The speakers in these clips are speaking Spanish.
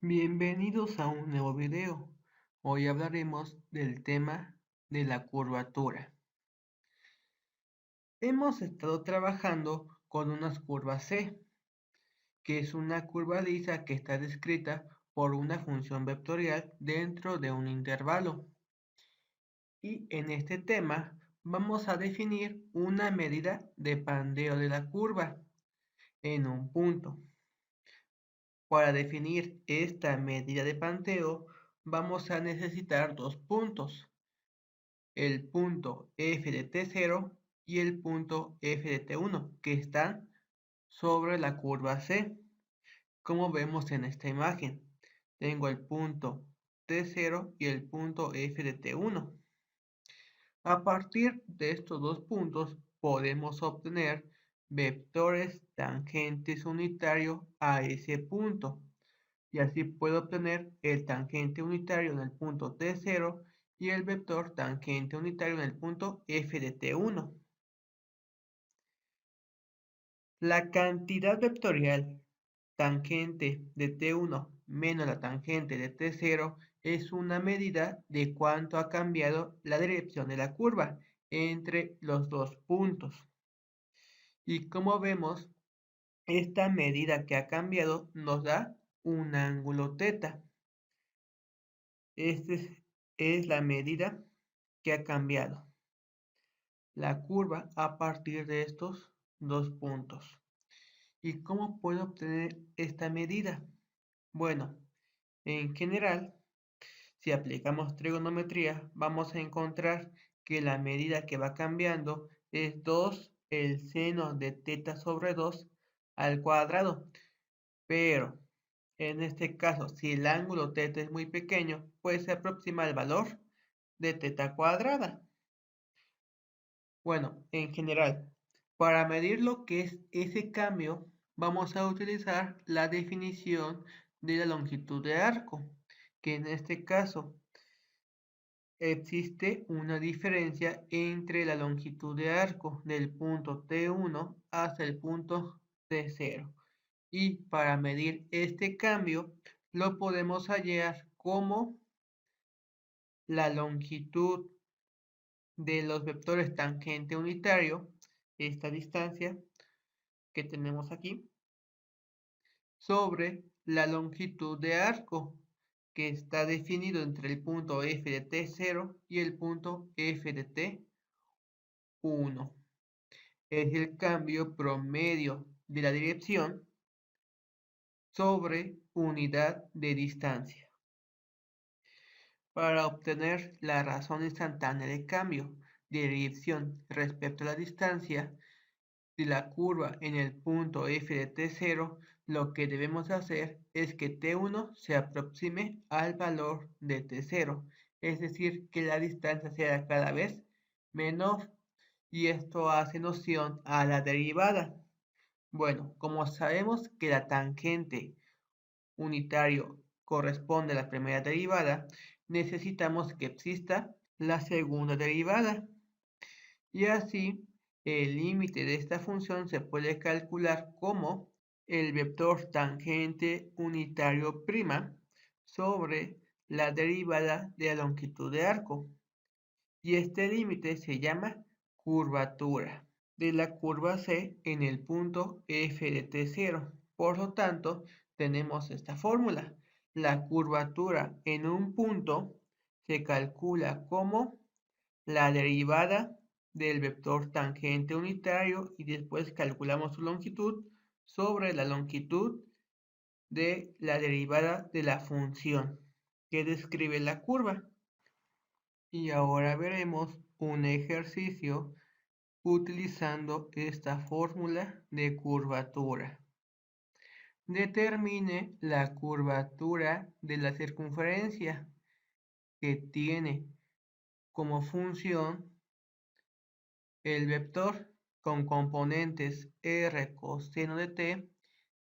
Bienvenidos a un nuevo video. Hoy hablaremos del tema de la curvatura. Hemos estado trabajando con unas curvas C, que es una curva lisa que está descrita por una función vectorial dentro de un intervalo. Y en este tema vamos a definir una medida de pandeo de la curva en un punto. Para definir esta medida de panteo, vamos a necesitar dos puntos, el punto f de t0 y el punto f de t1, que están sobre la curva C. Como vemos en esta imagen, tengo el punto t0 y el punto f de t1. A partir de estos dos puntos podemos obtener vectores tangentes unitarios a ese punto. Y así puedo obtener el tangente unitario en el punto T0 y el vector tangente unitario en el punto f de T1. La cantidad vectorial tangente de T1 menos la tangente de T0 es una medida de cuánto ha cambiado la dirección de la curva entre los dos puntos. Y como vemos, esta medida que ha cambiado nos da un ángulo θ. Esta es la medida que ha cambiado la curva a partir de estos dos puntos. ¿Y cómo puedo obtener esta medida? Bueno, en general, si aplicamos trigonometría, vamos a encontrar que la medida que va cambiando es 2 el seno de θ sobre 2 al cuadrado. Pero en este caso, si el ángulo θ es muy pequeño, pues se aproxima al valor de θ cuadrada. Bueno, en general, para medir lo que es ese cambio, vamos a utilizar la definición de la longitud de arco, que en este caso existe una diferencia entre la longitud de arco del punto T1 hasta el punto T0. Y para medir este cambio, lo podemos hallar como la longitud de los vectores tangente unitario, esta distancia que tenemos aquí, sobre la longitud de arco, que está definido entre el punto f de t0 y el punto f de t1. Es el cambio promedio de la dirección sobre unidad de distancia. Para obtener la razón instantánea de cambio de dirección respecto a la distancia de la curva en el punto f de t0, lo que debemos hacer es que t1 se aproxime al valor de t0, es decir, que la distancia sea cada vez menor, y esto hace noción a la derivada. Bueno, como sabemos que la tangente unitario corresponde a la primera derivada, necesitamos que exista la segunda derivada. Y así, el límite de esta función se puede calcular como el vector tangente unitario prima sobre la derivada de la longitud de arco. Y este límite se llama curvatura de la curva C en el punto f de t0. Por lo tanto, tenemos esta fórmula. La curvatura en un punto se calcula como la derivada del vector tangente unitario y después calculamos su longitud sobre la longitud de la derivada de la función que describe la curva. Y ahora veremos un ejercicio utilizando esta fórmula de curvatura. Determine la curvatura de la circunferencia que tiene como función el vector con componentes r coseno de t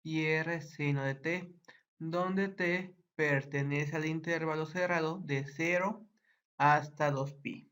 y r seno de t, donde t pertenece al intervalo cerrado de 0 hasta 2pi.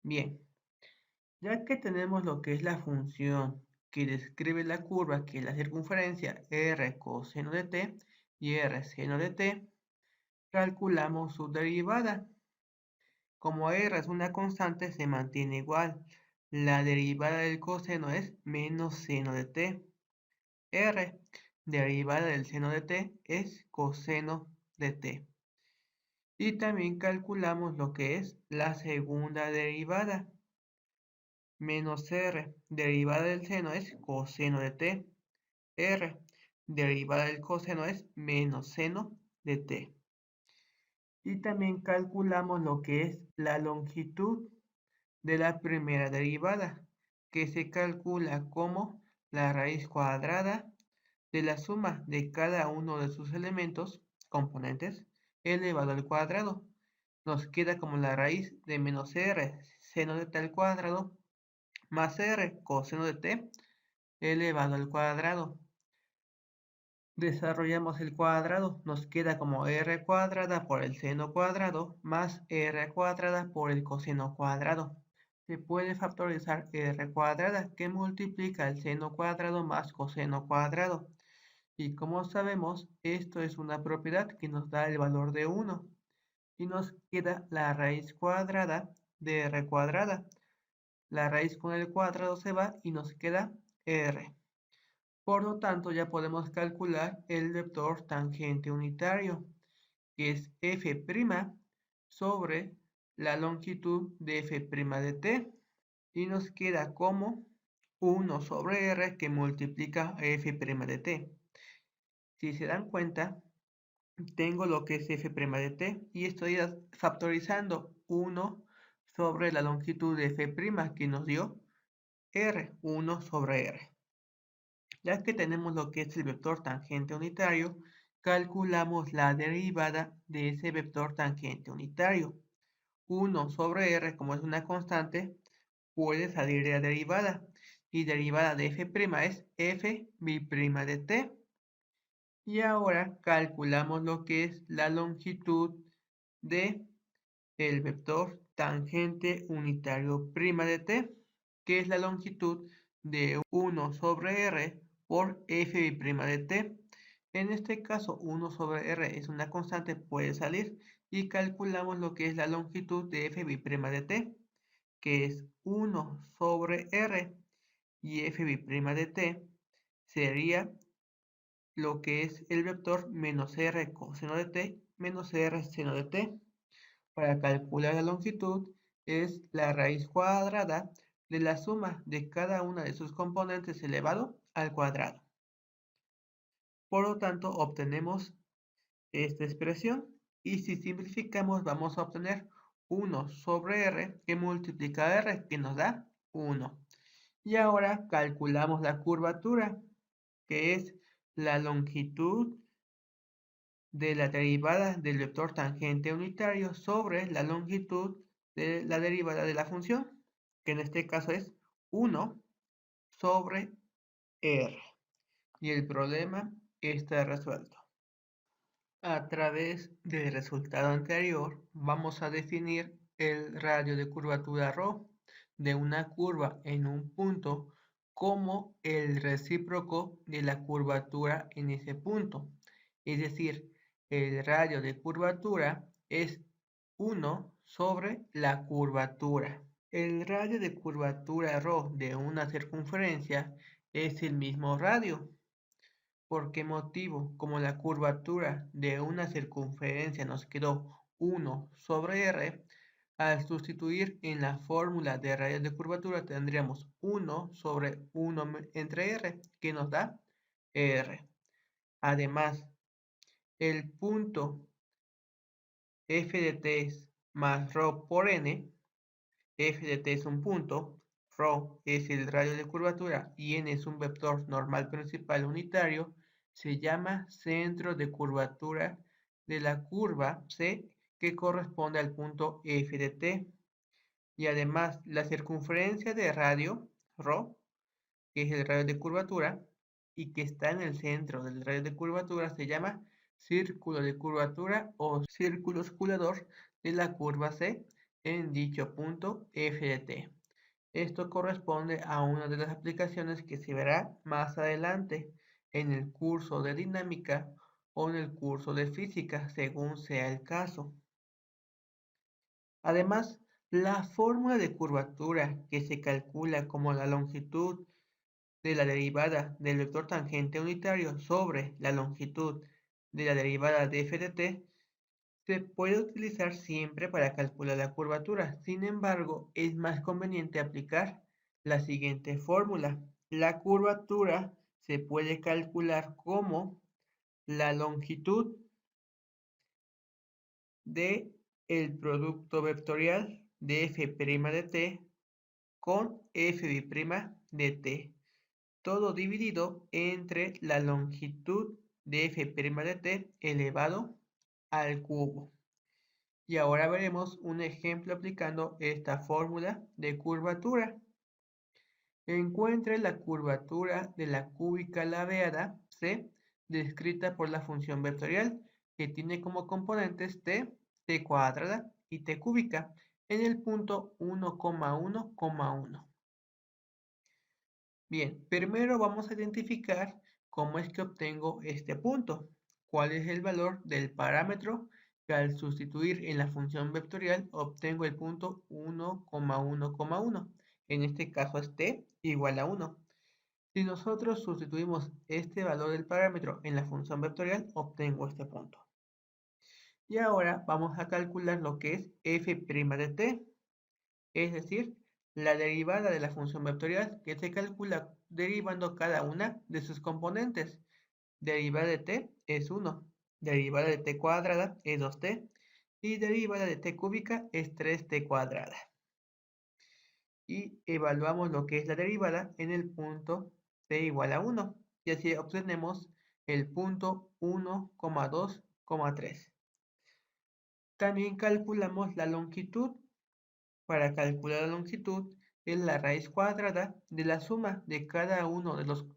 Bien, ya que tenemos lo que es la función que describe la curva, que es la circunferencia r coseno de t, y r seno de t, calculamos su derivada. Como r es una constante, se mantiene igual. La derivada del coseno es menos seno de t. R, derivada del seno de t, es coseno de t. Y también calculamos lo que es la segunda derivada. Menos r, derivada del seno es coseno de t. R, derivada del coseno es menos seno de t. Y también calculamos lo que es la longitud de la primera derivada, que se calcula como la raíz cuadrada de la suma de cada uno de sus elementos, componentes, elevado al cuadrado. Nos queda como la raíz de menos r seno de t al cuadrado más r coseno de t elevado al cuadrado. Desarrollamos el cuadrado, nos queda como r cuadrada por el seno cuadrado más r cuadrada por el coseno cuadrado. Se puede factorizar r cuadrada, que multiplica el seno cuadrado más coseno cuadrado. Y como sabemos, esto es una propiedad que nos da el valor de 1. Y nos queda la raíz cuadrada de r cuadrada. La raíz con el cuadrado se va y nos queda r. Por lo tanto, ya podemos calcular el vector tangente unitario, que es f' sobre la longitud de f' de t. Y nos queda como 1 sobre r que multiplica a f' de t. Si se dan cuenta, tengo lo que es f' de t y estoy factorizando 1 sobre la longitud de f' que nos dio r, 1 sobre r. Ya que tenemos lo que es el vector tangente unitario, calculamos la derivada de ese vector tangente unitario. 1 sobre r, como es una constante, puede salir de la derivada. Y derivada de f' es f b' de t. Y ahora calculamos lo que es la longitud de el vector tangente unitario prima de t, que es la longitud de 1 sobre r por f' de t. En este caso, 1 sobre r es una constante, puede salir, y calculamos lo que es la longitud de f' de t, que es 1 sobre r, y f' de t sería lo que es el vector menos r coseno de t menos r seno de t. Para calcular la longitud es la raíz cuadrada de la suma de cada una de sus componentes elevado al cuadrado. Por lo tanto, obtenemos esta expresión y si simplificamos vamos a obtener 1 sobre r que multiplica r, que nos da 1. Y ahora calculamos la curvatura, que es la longitud de la derivada del vector tangente unitario sobre la longitud de la derivada de la función, que en este caso es 1 sobre r. Y el problema está resuelto. A través del resultado anterior, vamos a definir el radio de curvatura ρ de una curva en un punto como el recíproco de la curvatura en ese punto. Es decir, el radio de curvatura es 1 sobre la curvatura. El radio de curvatura ρ de una circunferencia es el mismo radio. ¿Por qué motivo? Como la curvatura de una circunferencia nos quedó 1 sobre r, al sustituir en la fórmula de radios de curvatura tendríamos 1 sobre 1 entre r, que nos da r. Además, el punto f de t más ρ por n, f de t es un punto, ρ es el radio de curvatura y n es un vector normal principal unitario, se llama centro de curvatura de la curva C, que corresponde al punto f de t. Y además, la circunferencia de radio, ρ, que es el radio de curvatura, y que está en el centro del radio de curvatura, se llama círculo de curvatura o círculo osculador de la curva C en dicho punto f de t. Esto corresponde a una de las aplicaciones que se verá más adelante en el curso de dinámica o en el curso de física, según sea el caso. Además, la fórmula de curvatura que se calcula como la longitud de la derivada del vector tangente unitario sobre la longitud de la derivada de f de t se puede utilizar siempre para calcular la curvatura. Sin embargo, es más conveniente aplicar la siguiente fórmula. La curvatura se puede calcular como la longitud de el producto vectorial de f' de t con f' de t, todo dividido entre la longitud de f' de t elevado al cubo. Y ahora veremos un ejemplo aplicando esta fórmula de curvatura. Encuentre la curvatura de la cúbica ladeada C descrita por la función vectorial que tiene como componentes t, t cuadrada y t cúbica en el punto 1,1,1. Bien, primero vamos a identificar cómo es que obtengo este punto. ¿Cuál es el valor del parámetro que al sustituir en la función vectorial obtengo el punto 1,1,1? En este caso es t igual a 1. Si nosotros sustituimos este valor del parámetro en la función vectorial, obtengo este punto. Y ahora vamos a calcular lo que es f' de t, es decir, la derivada de la función vectorial que se calcula derivando cada una de sus componentes. Derivada de t es 1, derivada de t cuadrada es 2t y derivada de t cúbica es 3t cuadrada. Y evaluamos lo que es la derivada en el punto t igual a 1 y así obtenemos el punto 1,2,3. También calculamos la longitud. Para calcular la longitud es la raíz cuadrada de la suma de cada uno de los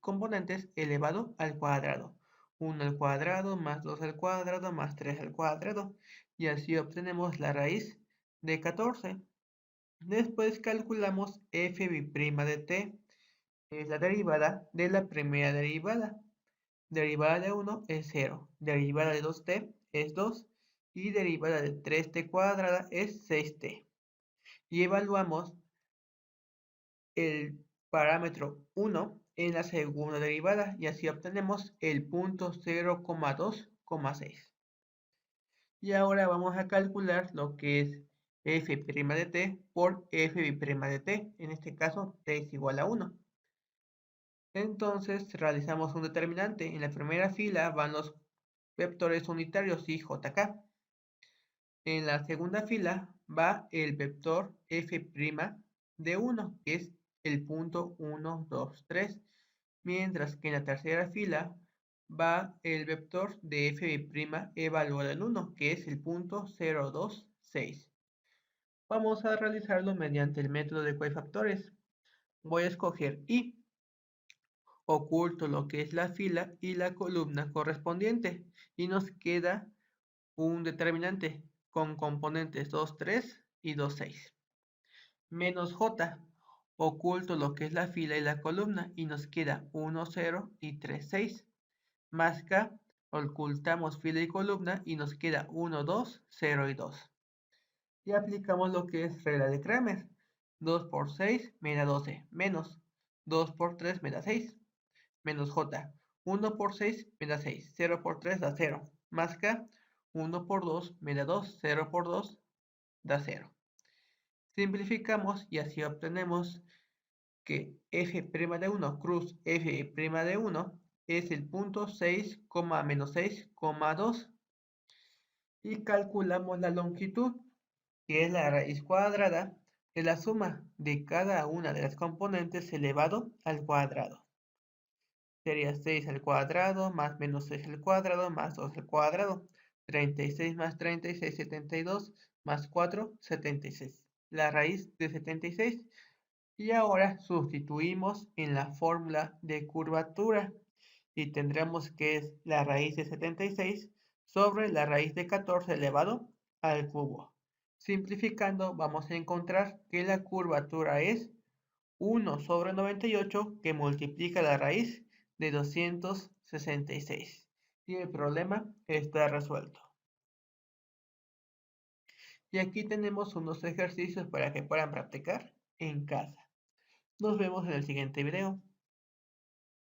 componentes elevado al cuadrado. 1 al cuadrado más 2 al cuadrado más 3 al cuadrado. Y así obtenemos la raíz de 14. Después calculamos f' de t. Es la derivada de la primera derivada. Derivada de 1 es 0. Derivada de 2t es 2. Y derivada de 3t cuadrada es 6t. Y evaluamos el parámetro 1 en la segunda derivada y así obtenemos el punto 0,2,6. Y ahora vamos a calcular lo que es f' de t por f' de t, en este caso t es igual a 1. Entonces realizamos un determinante. En la primera fila van los vectores unitarios y jk. En la segunda fila va el vector f' de 1, que es el punto 1, 2, 3, mientras que en la tercera fila va el vector de f' evaluado en 1, que es el punto 0, 2, 6. Vamos a realizarlo mediante el método de cofactores. Voy a escoger y oculto lo que es la fila y la columna correspondiente y nos queda un determinante con componentes 2, 3 y 2, 6. Menos J, oculto lo que es la fila y la columna y nos queda 1, 0 y 3, 6. Más K, ocultamos fila y columna y nos queda 1, 2, 0 y 2. Y aplicamos lo que es regla de Kramer. 2 por 6 me da 12, menos 2 por 3 me da 6, menos J. 1 por 6 me da 6, 0 por 3 da 0, más K, 1 por 2 me da 2, 0 por 2 da 0. Simplificamos y así obtenemos que f' de 1 cruz f' de 1 es el punto 6, menos 6,2. Y calculamos la longitud, que es la raíz cuadrada de la suma de cada una de las componentes elevado al cuadrado. Sería 6 al cuadrado más menos 6 al cuadrado más 2 al cuadrado. 36 más 36, 72 más 4, 76. La raíz de 76. Y ahora sustituimos en la fórmula de curvatura y tendremos que es la raíz de 76 sobre la raíz de 14 elevado al cubo. Simplificando vamos a encontrar que la curvatura es 1 sobre 98 que multiplica la raíz de 266 y el problema está resuelto. Y aquí tenemos unos ejercicios para que puedan practicar en casa. Nos vemos en el siguiente video.